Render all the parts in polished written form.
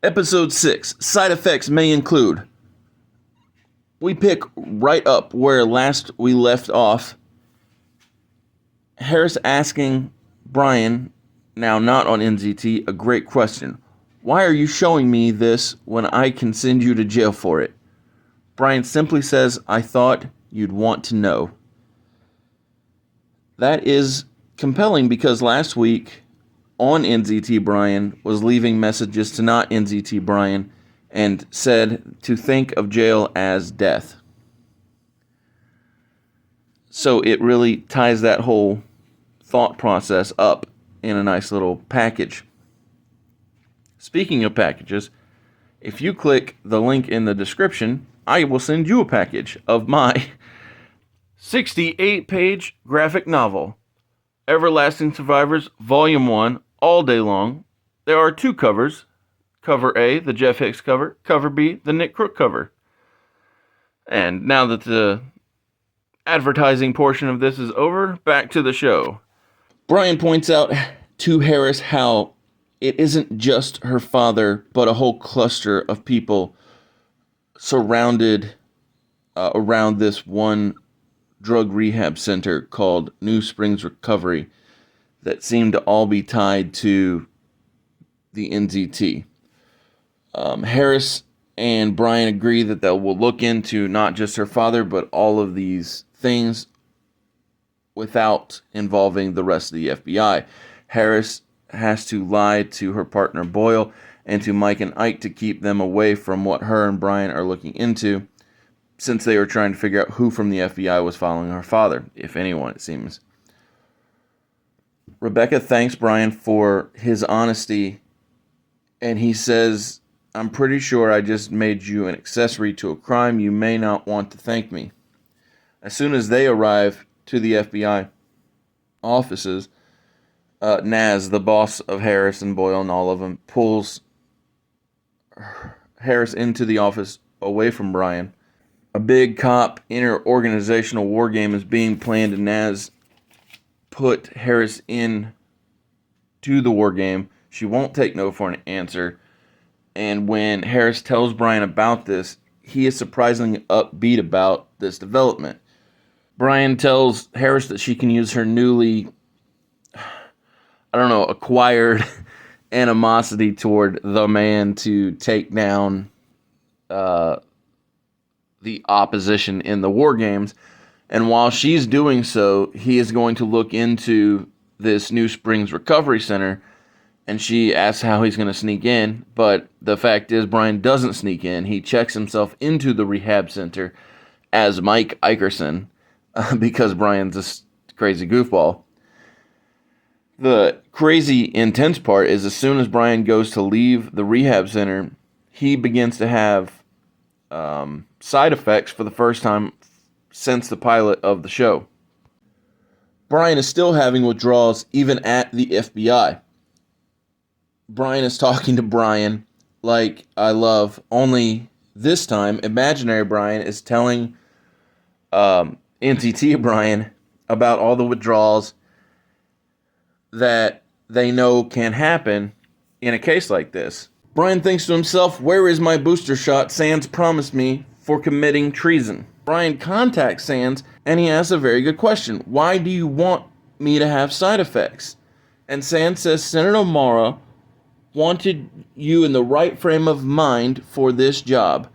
Episode 6, side effects may include. We pick right up where last we left off. Harris asking Brian, now not on NZT, a great question. Why are you showing me this when I can send you to jail for it? Brian simply says, I thought you'd want to know. That is compelling because last week on NZT, Brian was leaving messages to not NZT Brian and said to think of jail as death. So it really ties that whole thought process up in a nice little package. Speaking of packages, if you click the link in the description, I will send you a package of my 68-page graphic novel, Everlasting Survivors, Volume 1, all day long. There are 2 covers. Cover A, the Jeff Hicks cover. Cover B, the Nick Crook cover. And now that the advertising portion of this is over, back to the show. Brian points out to Harris how it isn't just her father, but a whole cluster of people surrounded around this one drug rehab center called New Springs Recovery that seem to all be tied to the NZT. Harris and Brian agree that they will look into not just her father, but all of these things without involving the rest of the FBI. Harris has to lie to her partner Boyle and to Mike and Ike to keep them away from what her and Brian are looking into, since they were trying to figure out who from the FBI was following her father, if anyone, it seems. Rebecca thanks Brian for his honesty, and he says, I'm pretty sure I just made you an accessory to a crime. You may not want to thank me. As soon as they arrive to the FBI offices, Naz, the boss of Harris and Boyle and all of them, pulls Harris into the office away from Brian. A big cop inter-organizational war game is being planned, and Naz put Harris in to the war game. She won't take no for an answer. And when Harris tells Brian about this, he is surprisingly upbeat about this development. Brian tells Harris that she can use her newly, acquired animosity toward the man to take down the opposition in the war games. And while she's doing so, he is going to look into this New Springs Recovery Center. And she asks how he's going to sneak in. But the fact is, Brian doesn't sneak in. He checks himself into the rehab center as Mike Ikerson because Brian's a crazy goofball. The crazy intense part is as soon as Brian goes to leave the rehab center, he begins to have side effects for the first time since the pilot of the show. Brian is still having withdrawals even at the FBI. Brian is talking to Brian like I love, only this time imaginary Brian is telling NTT Brian about all the withdrawals that they know can happen in a case like this. Brian thinks to himself, where is my booster shot Sands promised me for committing treason? Brian contacts Sands and he asks a very good question. Why do you want me to have side effects? And Sands says Senator Mara wanted you in the right frame of mind for this job.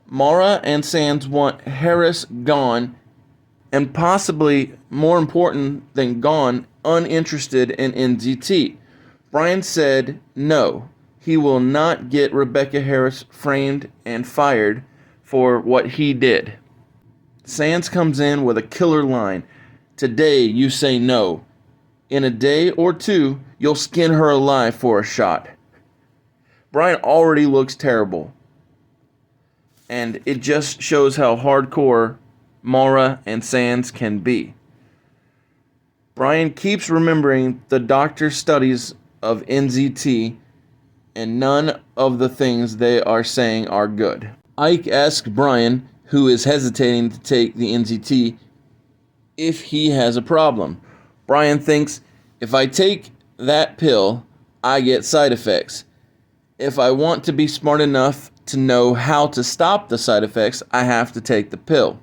Mara and Sands want Harris gone, and possibly more important than gone, uninterested in NZT. Brian said no, he will not get Rebecca Harris framed and fired for what he did. Sands comes in with a killer line. Today you say no. In a day or two, you'll skin her alive for a shot. Brian already looks terrible. And it just shows how hardcore Mara and Sands can be. Brian keeps remembering the doctor's studies of NZT, and none of the things they are saying are good. Ike asks Brian, who is hesitating to take the NZT, if he has a problem. Brian thinks, if I take that pill, I get side effects. If I want to be smart enough to know how to stop the side effects, I have to take the pill.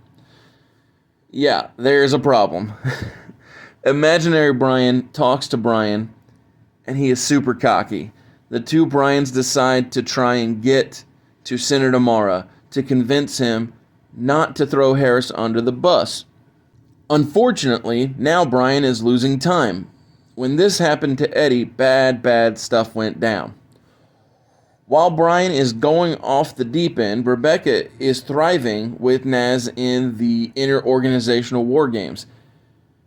Yeah, there's a problem. Imaginary Brian talks to Brian, and he is super cocky. The two Brians decide to try and get to Senator Mara to convince him not to throw Harris under the bus. Unfortunately, now Brian is losing time. When this happened to Eddie, bad stuff went down. While Brian is going off the deep end, Rebecca is thriving with Naz in the interorganizational war games.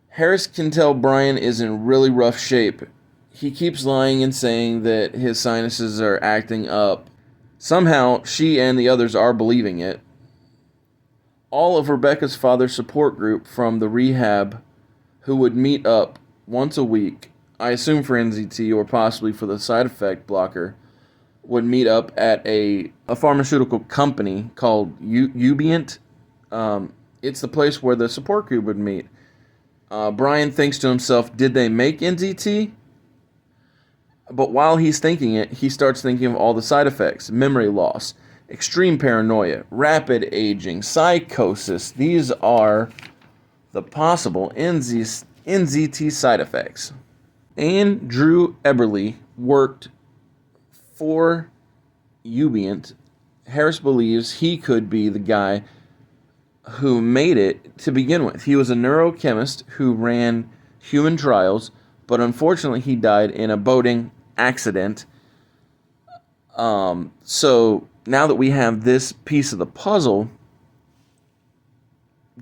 Harris can tell Brian is in really rough shape. He keeps lying and saying that his sinuses are acting up. Somehow, she and the others are believing it. All of Rebecca's father's support group from the rehab, who would meet up once a week, I assume for NZT or possibly for the side effect blocker, would meet up at a pharmaceutical company called Ubient. It's the place where the support group would meet. Brian thinks to himself, did they make NZT? But while he's thinking it, he starts thinking of all the side effects: memory loss, extreme paranoia, rapid aging, psychosis. These are the possible NZT side effects. Andrew Eberly worked for Ubient. Harris believes he could be the guy who made it to begin with. He was a neurochemist who ran human trials, but unfortunately he died in a boating accident. So now that we have this piece of the puzzle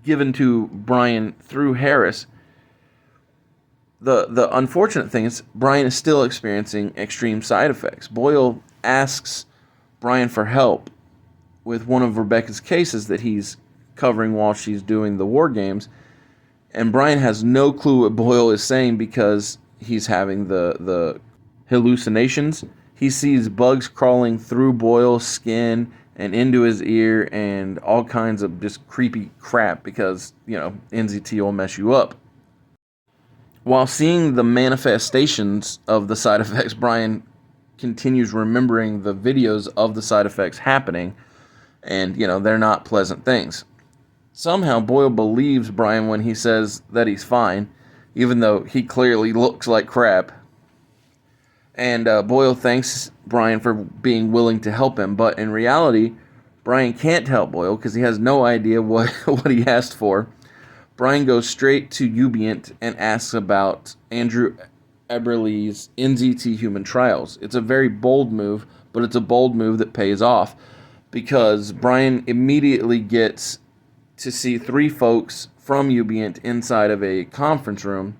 given to Brian through Harris, the unfortunate thing is Brian is still experiencing extreme side effects. Boyle asks Brian for help with one of Rebecca's cases that he's covering while she's doing the war games, and Brian has no clue what Boyle is saying because he's having the hallucinations. He sees bugs crawling through Boyle's skin and into his ear and all kinds of just creepy crap because, NZT will mess you up. While seeing the manifestations of the side effects, Brian continues remembering the videos of the side effects happening, and, they're not pleasant things. Somehow, Boyle believes Brian when he says that he's fine, even though he clearly looks like crap. And Boyle thanks Brian for being willing to help him, but in reality, Brian can't help Boyle because he has no idea what he asked for. Brian goes straight to Ubient and asks about Andrew Eberly's NZT human trials. It's a very bold move, but it's a bold move that pays off because Brian immediately gets to see three folks from Ubient inside of a conference room.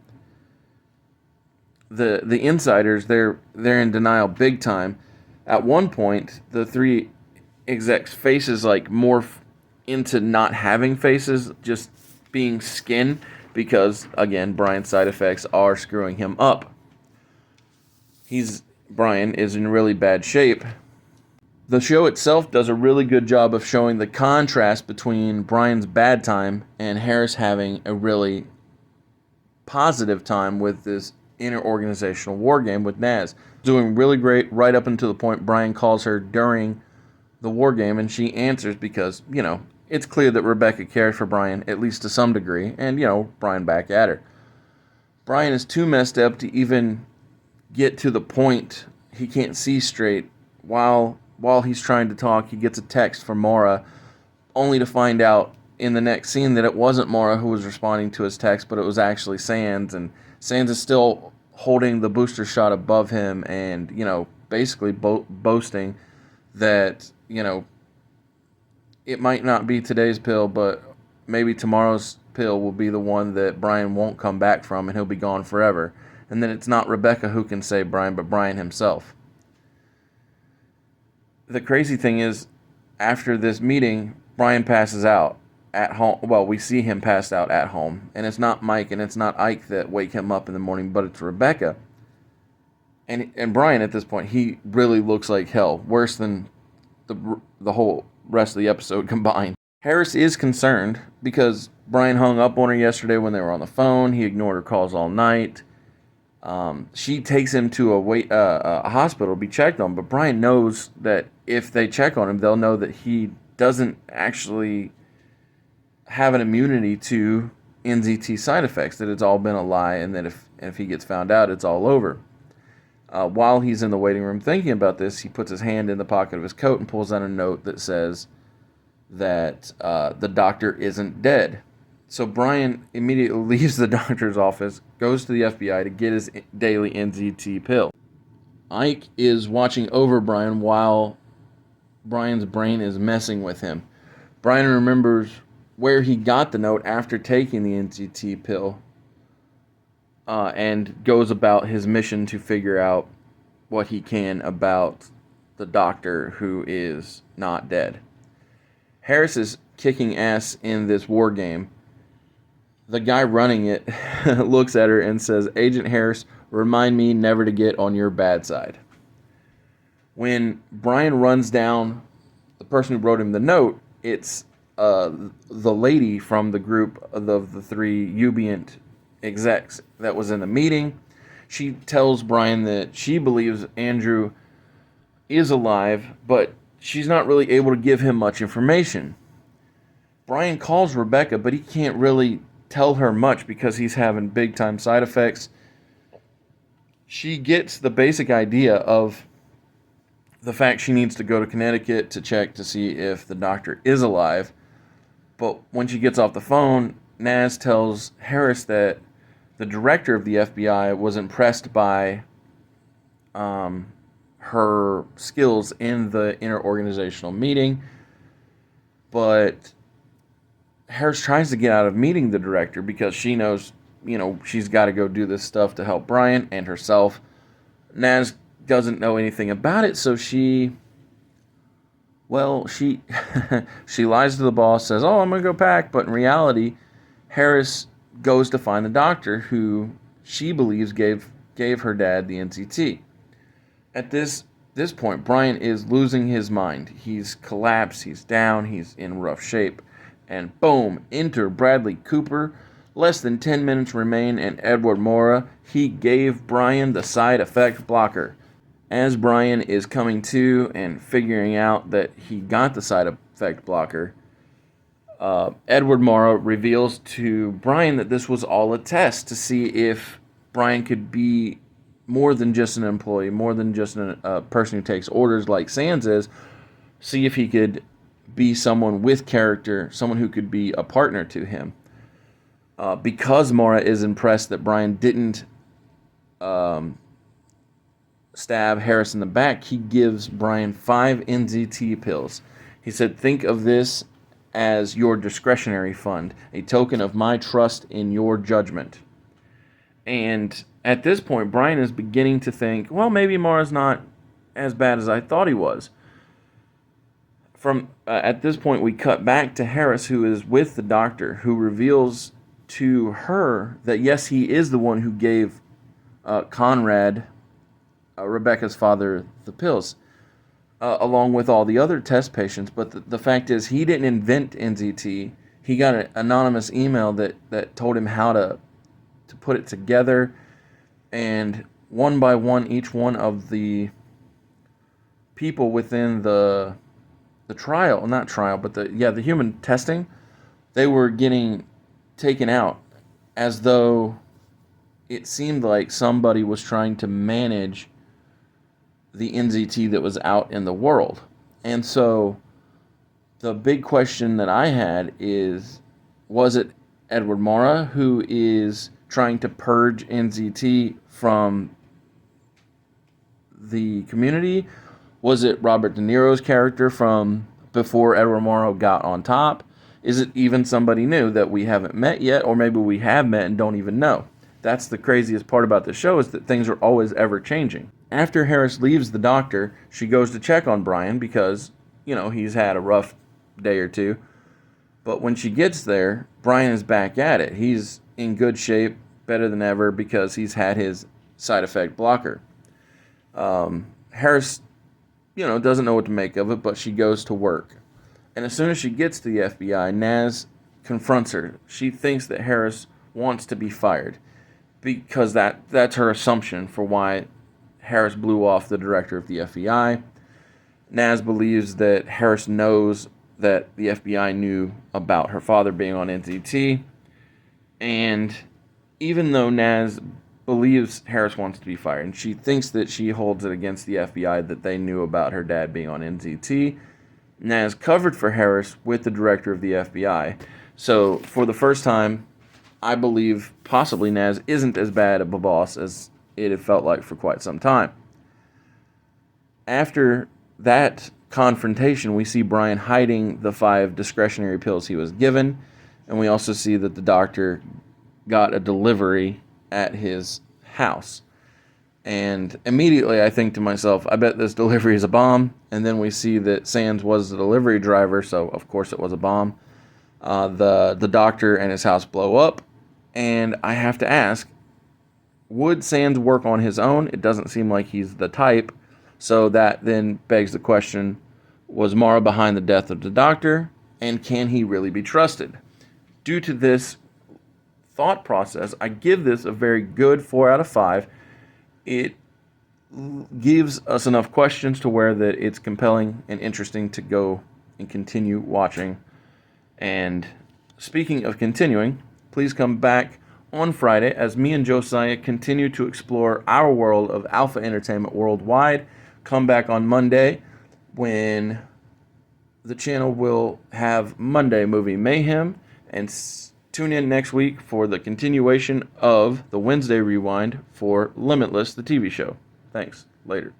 The insiders, they're in denial big time. At one point, the three execs' faces morph into not having faces, just being skin, because again, Brian's side effects are screwing him up. Brian is in really bad shape. The show itself does a really good job of showing the contrast between Brian's bad time and Harris having a really positive time with this interorganizational war game with Naz. Doing really great right up until the point Brian calls her during the war game, and she answers because, it's clear that Rebecca cares for Brian, at least to some degree, and, Brian back at her. Brian is too messed up to even get to the point. He can't see straight. While he's trying to talk, he gets a text from Maura, only to find out in the next scene that it wasn't Maura who was responding to his text, but it was actually Sands, and Sands is still holding the booster shot above him and, basically boasting that, it might not be today's pill, but maybe tomorrow's pill will be the one that Brian won't come back from and he'll be gone forever. And then it's not Rebecca who can save Brian, but Brian himself. The crazy thing is, after this meeting, Brian passes out at home. Well, we see him passed out at home. And it's not Mike and it's not Ike that wake him up in the morning, but it's Rebecca. And Brian, at this point, he really looks like hell. Worse than the whole rest of the episode combined. Harris is concerned because Brian hung up on her yesterday when they were on the phone. He ignored her calls all night. She takes him to a hospital to be checked on, but Brian knows that if they check on him, they'll know that he doesn't actually have an immunity to NZT side effects, that it's all been a lie, and that if he gets found out, it's all over. While he's in the waiting room thinking about this, he puts his hand in the pocket of his coat and pulls out a note that says that the doctor isn't dead. So Brian immediately leaves the doctor's office, goes to the FBI to get his daily NZT pill. Ike is watching over Brian while Brian's brain is messing with him. Brian remembers where he got the note after taking the NZT pill, and goes about his mission to figure out what he can about the doctor who is not dead. Harris is kicking ass in this war game. The guy running it looks at her and says, "Agent Harris, remind me never to get on your bad side." When Brian runs down the person who wrote him the note, it's the lady from the group of the three Ubient execs that was in the meeting. She tells Brian that she believes Andrew is alive, but she's not really able to give him much information. Brian calls Rebecca, but he can't really tell her much because he's having big time side effects. She gets the basic idea of the fact she needs to go to Connecticut to check to see if the doctor is alive. But when she gets off the phone, Naz tells Harris that the director of the FBI was impressed by her skills in the interorganizational meeting. But Harris tries to get out of meeting the director because she knows, she's got to go do this stuff to help Brian and herself. Naz doesn't know anything about it, so she she lies to the boss, says, "Oh, I'm going to go pack," but in reality, Harris goes to find the doctor who she believes gave her dad the NCT. At this point, Brian is losing his mind. He's collapsed, he's down, he's in rough shape, and boom, enter Bradley Cooper. Less than 10 minutes remain, and Edward Mora, he gave Brian the side effect blocker. As Brian is coming to and figuring out that he got the side effect blocker, Edward Mora reveals to Brian that this was all a test to see if Brian could be more than just an employee, more than just a person who takes orders like Sands is, see if he could be someone with character, someone who could be a partner to him. Because Mora is impressed that Brian didn't stab Harris in the back, he gives Brian 5 NZT pills. He said, "Think of this as your discretionary fund, a token of my trust in your judgment." And at this point, Brian is beginning to think, well, maybe Mara's not as bad as I thought he was. At this point, we cut back to Harris, who is with the doctor, who reveals to her that yes, he is the one who gave Conrad, Rebecca's father, the pills, along with all the other test patients. But the fact is, he didn't invent NZT. He got an anonymous email that told him how to put it together, and one by one, each one of the people within the trial, not trial, but the human testing, they were getting taken out as though it seemed like somebody was trying to manage the NZT that was out in the world. And so the big question that I had is, was it Edward Mora who is trying to purge NZT from the community? Was it Robert De Niro's character from before Edward Mora got on top? Is it even somebody new that we haven't met yet, or maybe we have met and don't even know? That's the craziest part about the show, is that things are always ever changing. After Harris leaves the doctor, she goes to check on Brian because, he's had a rough day or two. But when she gets there, Brian is back at it. He's in good shape, better than ever, because he's had his side effect blocker. Harris, doesn't know what to make of it, but she goes to work. And as soon as she gets to the FBI, Naz confronts her. She thinks that Harris wants to be fired. because that's her assumption for why Harris blew off the director of the FBI. Naz believes that Harris knows that the FBI knew about her father being on NZT, and even though Naz believes Harris wants to be fired, and she thinks that she holds it against the FBI that they knew about her dad being on NZT, Naz covered for Harris with the director of the FBI. So for the first time, I believe possibly Naz isn't as bad of a boss as it had felt like for quite some time. After that confrontation, we see Brian hiding the 5 discretionary pills he was given, and we also see that the doctor got a delivery at his house. And immediately I think to myself, I bet this delivery is a bomb. And then we see that Sands was the delivery driver, so of course it was a bomb. The doctor and his house blow up, and I have to ask, would Sands work on his own? It doesn't seem like he's the type. So that then begs the question, was Mara behind the death of the doctor? And can he really be trusted? Due to this thought process, I give this a very good 4 out of 5. It gives us enough questions to where that it's compelling and interesting to go and continue watching. And speaking of continuing, please come back on Friday as me and Josiah continue to explore our world of alpha entertainment worldwide. Come back on Monday when the channel will have Monday Movie Mayhem, and tune in next week for the continuation of the Wednesday Rewind for Limitless, the TV show. Thanks. Later.